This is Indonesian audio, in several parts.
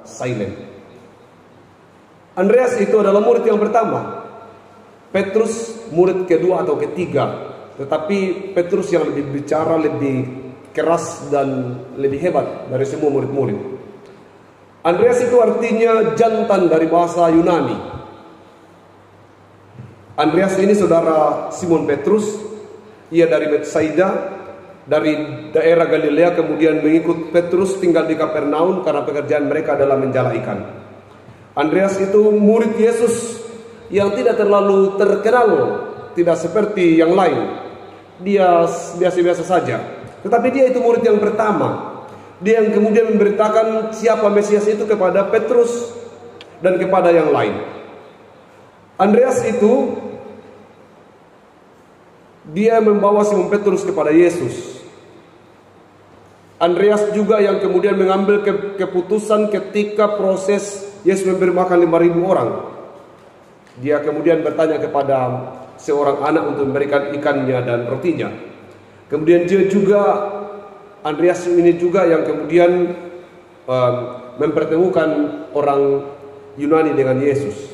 silent. Andreas itu adalah murid yang pertama, Petrus murid kedua atau ketiga. Tetapi Petrus yang lebih bicara, lebih keras dan lebih hebat dari semua murid-murid. Andreas itu artinya jantan dari bahasa Yunani. Andreas ini saudara Simon Petrus. Ia dari Betsaida, dari daerah Galilea, kemudian mengikut Petrus tinggal di Kapernaum karena pekerjaan mereka adalah menjala ikan. Andreas itu murid Yesus yang tidak terlalu terkenal, tidak seperti yang lain. Dia biasa-biasa saja. Tetapi dia itu murid yang pertama. Dia yang kemudian memberitakan siapa Mesias itu kepada Petrus dan kepada yang lain. Andreas itu dia membawa Simon Petrus kepada Yesus. Andreas juga yang kemudian mengambil keputusan ketika proses Yesus memberi makan 5.000 orang. Dia kemudian bertanya kepada seorang anak untuk memberikan ikannya dan rotinya. Kemudian dia juga, Andreas ini juga yang kemudian mempertemukan orang Yunani dengan Yesus.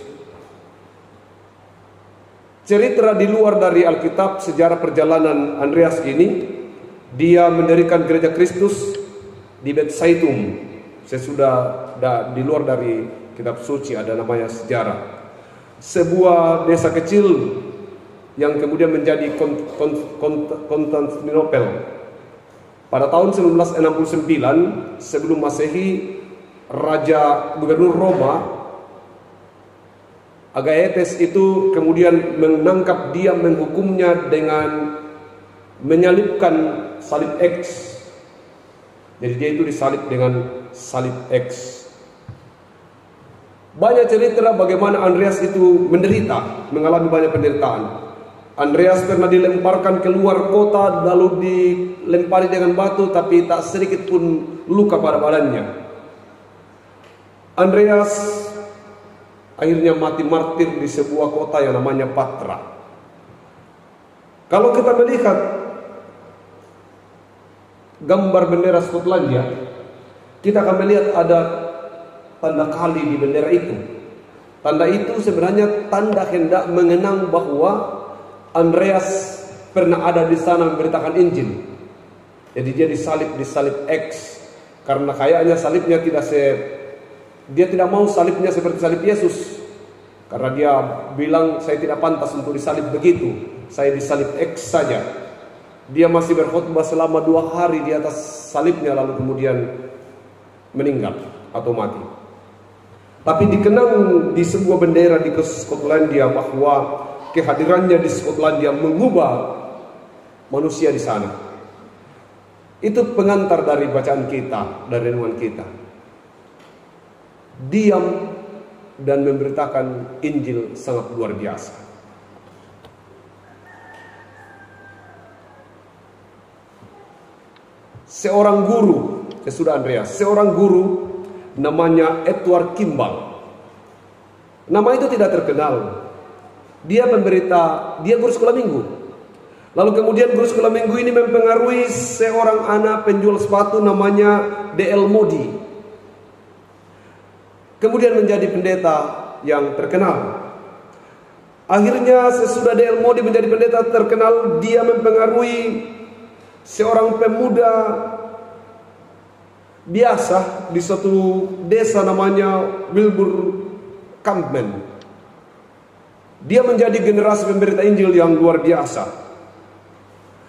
Cerita di luar dari Alkitab, sejarah perjalanan Andreas ini, dia mendirikan gereja Kristus di Bethsaidum. Sesudah di luar dari kitab suci ada namanya sejarah. Sebuah desa kecil yang kemudian menjadi Konstantinopel. Pada tahun 1969 sebelum Masehi, Raja Gubernur Roma Agaetes itu kemudian menangkap dia, menghukumnya dengan menyalibkan salib X. Jadi dia itu disalib dengan salib X. Banyak cerita bagaimana Andreas itu menderita, mengalami banyak penderitaan. Andreas pernah dilemparkan keluar kota, lalu dilempari dengan batu, tapi tak sedikit pun luka pada badannya. Andreas akhirnya mati martir di sebuah kota yang namanya Patra. Kalau kita melihat gambar bendera Skotlandia, kita akan melihat ada tanda kali di bendera itu. Tanda itu sebenarnya tanda hendak mengenang bahwa Andreas pernah ada di sana memberitakan Injil. Jadi dia disalib X, karena kayaknya salibnya dia tidak mau salibnya seperti salib Yesus. Karena dia bilang, saya tidak pantas untuk disalib begitu, saya disalib X saja. Dia masih berkhotbah selama 2 hari di atas salibnya, lalu kemudian meninggal atau mati. Tapi dikenang di sebuah bendera di Skotlandia bahwa kehadirannya di Skotlandia mengubah manusia di sana. Itu pengantar dari bacaan kita, dari renungan kita. Diam dan memberitakan Injil sangat luar biasa. Seorang guru, sesudah Andreas, seorang guru namanya Edward Kimball. Nama itu tidak terkenal. Dia guru sekolah minggu. Lalu kemudian guru sekolah minggu ini mempengaruhi seorang anak penjual sepatu namanya D.L. Moody. Kemudian menjadi pendeta yang terkenal. Akhirnya sesudah D.L. Moody menjadi pendeta terkenal, dia mempengaruhi seorang pemuda biasa di suatu desa namanya Wilbur Campbell. Dia menjadi generasi pemberita Injil yang luar biasa.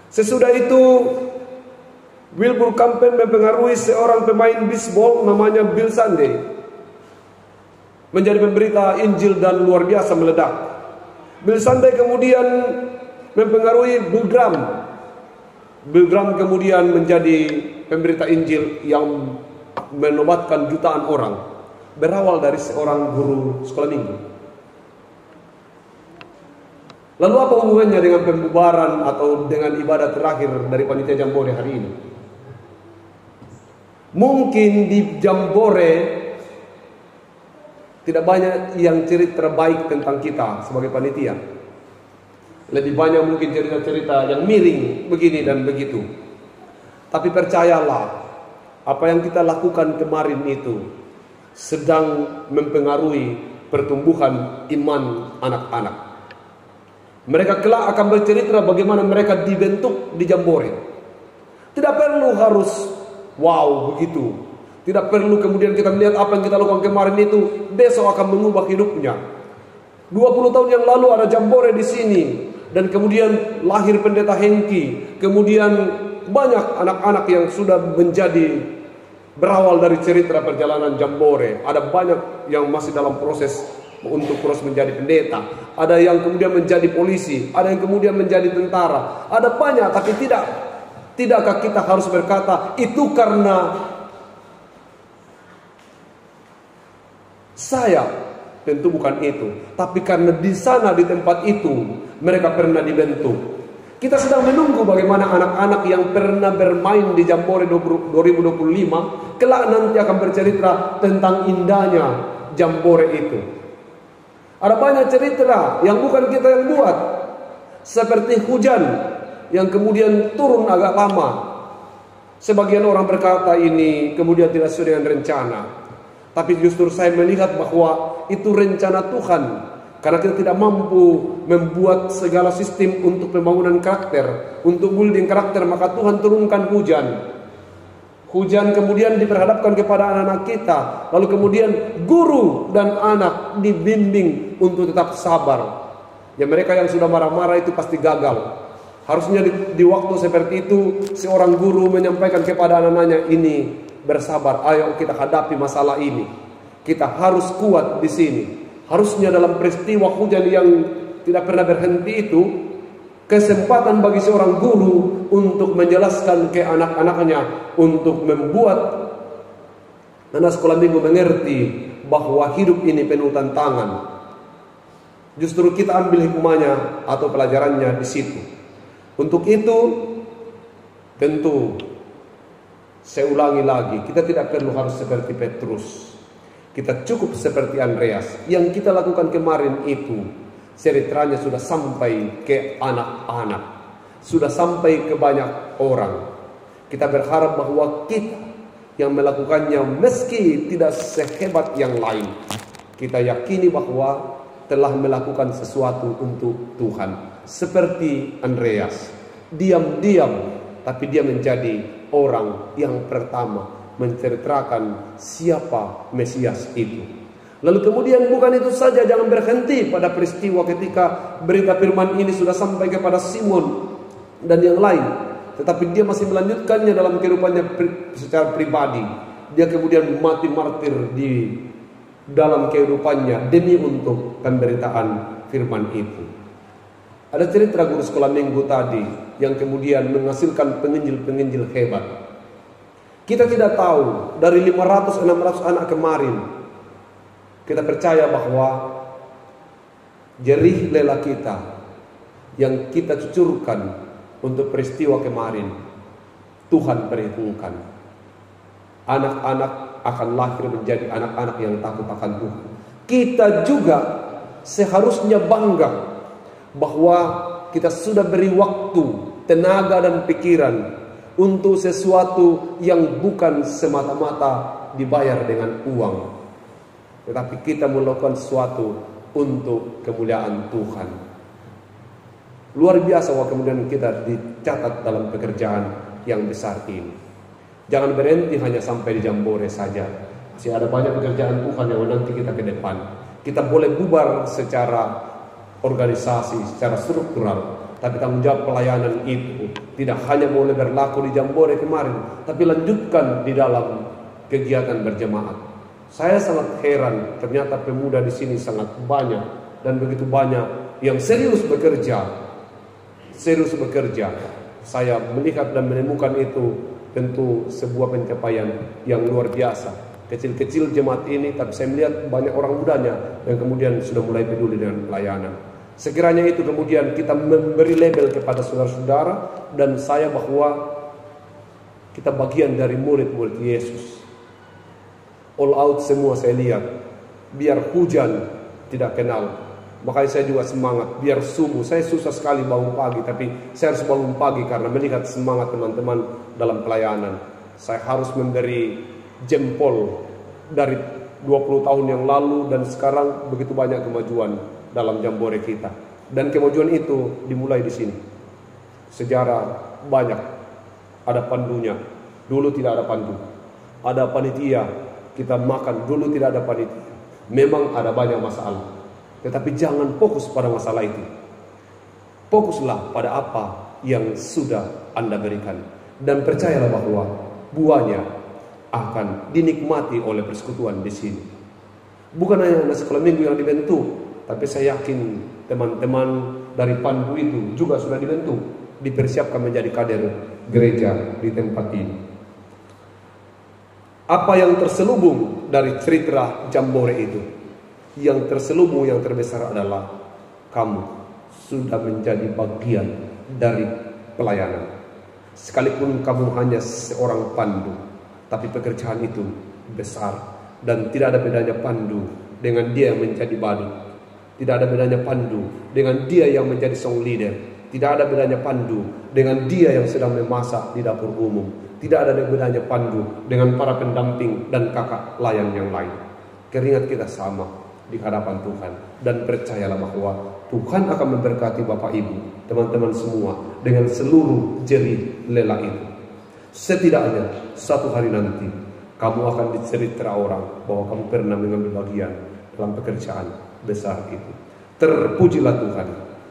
Sesudah itu Wilbur Campbell mempengaruhi seorang pemain bisbol namanya Bill Sunday, menjadi pemberita Injil dan luar biasa meledak. Bill Sunday kemudian mempengaruhi Bill Graham. Bill Graham kemudian menjadi pemberita Injil yang menobatkan jutaan orang. Berawal dari seorang guru sekolah minggu. Lalu apa hubungannya dengan pembubaran atau dengan ibadah terakhir dari panitia Jambore hari ini? Mungkin di Jambore tidak banyak yang cerita terbaik tentang kita sebagai panitia. Lebih banyak mungkin cerita-cerita yang miring begini dan begitu. Tapi percayalah, apa yang kita lakukan kemarin itu sedang mempengaruhi pertumbuhan iman anak-anak. Mereka kelak akan bercerita bagaimana mereka dibentuk di Jambore. Tidak perlu harus wow begitu. Tidak perlu kemudian kita melihat apa yang kita lakukan kemarin itu besok akan mengubah hidupnya. 20 tahun yang lalu ada Jambore di sini, dan kemudian lahir Pendeta Hengki. Kemudian banyak anak-anak yang sudah menjadi berawal dari cerita perjalanan Jambore. Ada banyak yang masih dalam proses untuk terus menjadi pendeta. Ada yang kemudian menjadi polisi, ada yang kemudian menjadi tentara. Ada banyak, tapi tidakkah kita harus berkata itu karena saya? Tentu bukan itu, tapi karena di sana, di tempat itu mereka pernah dibentuk. Kita sedang menunggu bagaimana anak-anak yang pernah bermain di Jambore 2025 kelak nanti akan bercerita tentang indahnya Jambore itu. Ada banyak cerita yang bukan kita yang buat, seperti hujan yang kemudian turun agak lama. Sebagian orang berkata ini kemudian tidak sesuai dengan rencana. Tapi justru saya melihat bahwa itu rencana Tuhan. Karena kita tidak mampu membuat segala sistem untuk pembangunan karakter, untuk building karakter, maka Tuhan turunkan hujan. Hujan kemudian diperhadapkan kepada anak-anak kita. Lalu kemudian guru dan anak dibimbing untuk tetap sabar. Ya, mereka yang sudah marah-marah itu pasti gagal. Harusnya di waktu seperti itu seorang guru menyampaikan kepada anak-anaknya, ini bersabar, ayo kita hadapi masalah ini. Kita harus kuat di sini. Harusnya dalam peristiwa hujan yang tidak pernah berhenti itu, kesempatan bagi seorang guru untuk menjelaskan ke anak-anaknya, untuk membuat anak sekolah minggu mengerti bahwa hidup ini penuh tantangan. Justru kita ambil hikmahnya atau pelajarannya di situ. Untuk itu, tentu saya ulangi lagi, kita tidak perlu harus seperti Petrus. Kita cukup seperti Andreas. Yang kita lakukan kemarin itu, ceritanya sudah sampai ke anak-anak, sudah sampai ke banyak orang. Kita berharap bahwa kita yang melakukannya, meski tidak sehebat yang lain, kita yakini bahwa telah melakukan sesuatu untuk Tuhan. Seperti Andreas, diam-diam, tapi dia menjadi orang yang pertama menceritakan siapa Mesias itu. Lalu kemudian bukan itu saja, jangan berhenti pada peristiwa ketika berita firman ini sudah sampai kepada Simon dan yang lain, tetapi dia masih melanjutkannya dalam kehidupannya secara pribadi. Dia kemudian mati martir di dalam kehidupannya demi untuk pemberitaan firman itu. Ada cerita guru sekolah minggu tadi yang kemudian menghasilkan penginjil-penginjil hebat. Kita tidak tahu dari 500-600 anak kemarin, kita percaya bahwa jerih lela kita yang kita cucurkan untuk peristiwa kemarin, Tuhan perhitungkan. Anak-anak akan lahir menjadi anak-anak yang takut akan Tuhan. Kita juga seharusnya bangga bahwa kita sudah beri waktu, tenaga dan pikiran untuk sesuatu yang bukan semata-mata dibayar dengan uang, tetapi kita melakukan sesuatu untuk kemuliaan Tuhan. Luar biasa bahwa kemudian kita dicatat dalam pekerjaan yang besar ini. Jangan berhenti hanya sampai di Jambore saja. Masih ada banyak pekerjaan Tuhan yang menanti kita ke depan. Kita boleh bubar secara organisasi, secara struktural, tapi tanggung jawab pelayanan itu tidak hanya boleh berlaku di Jambore kemarin, tapi lanjutkan di dalam kegiatan berjemaat. Saya sangat heran, ternyata pemuda di sini sangat banyak dan begitu banyak yang serius bekerja. Saya melihat dan menemukan itu tentu sebuah pencapaian yang luar biasa. Kecil-kecil jemaat ini, tapi saya melihat banyak orang mudanya yang kemudian sudah mulai peduli dengan pelayanan. Sekiranya itu kemudian kita memberi label kepada saudara-saudara dan saya bahwa kita bagian dari murid-murid Yesus. All out semua saya lihat. Biar hujan tidak kenal. Makanya saya juga semangat. Biar subuh. Saya susah sekali bangun pagi, tapi saya harus bangun pagi karena melihat semangat teman-teman dalam pelayanan. Saya harus memberi jempol dari 20 tahun yang lalu dan sekarang begitu banyak kemajuan dalam Jambore kita. Dan kemajuan itu dimulai di sini. Sejarah banyak, ada pandunya. Dulu tidak ada pandu. Ada panitia, kita makan, dulu tidak ada panitia. Memang ada banyak masalah. Tetapi jangan fokus pada masalah itu. Fokuslah pada apa yang sudah Anda berikan. Dan percayalah bahwa buahnya akan dinikmati oleh persekutuan di sini. Bukan hanya anak sekolah minggu yang dibentuk, tapi saya yakin teman-teman dari Pandu itu juga sudah dibentuk, dipersiapkan menjadi kader gereja di tempat ini. Apa yang terselubung dari cerita Jambore itu? Yang terselubung, yang terbesar adalah kamu sudah menjadi bagian dari pelayanan. Sekalipun kamu hanya seorang pandu, tapi pekerjaan itu besar. Dan tidak ada bedanya pandu dengan dia yang menjadi badut. Tidak ada bedanya pandu dengan dia yang menjadi song leader. Tidak ada bedanya pandu dengan dia yang sedang memasak di dapur umum. Tidak ada bedanya pandu dengan para pendamping dan kakak layan yang lain. Keringat kita sama di hadapan Tuhan. Dan percayalah bahwa Tuhan akan memberkati Bapak Ibu, teman-teman semua, dengan seluruh jerih lela itu. Setidaknya satu hari nanti kamu akan dicerita orang bahwa kamu pernah mengambil bagian dalam pekerjaan besar itu. Terpujilah Tuhan.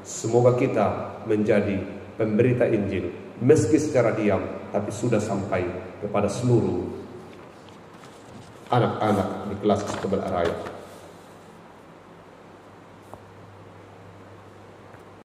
Semoga kita menjadi pemberita Injil, meski secara diam, tapi sudah sampai kepada seluruh anak-anak di kelas Kebel Raya.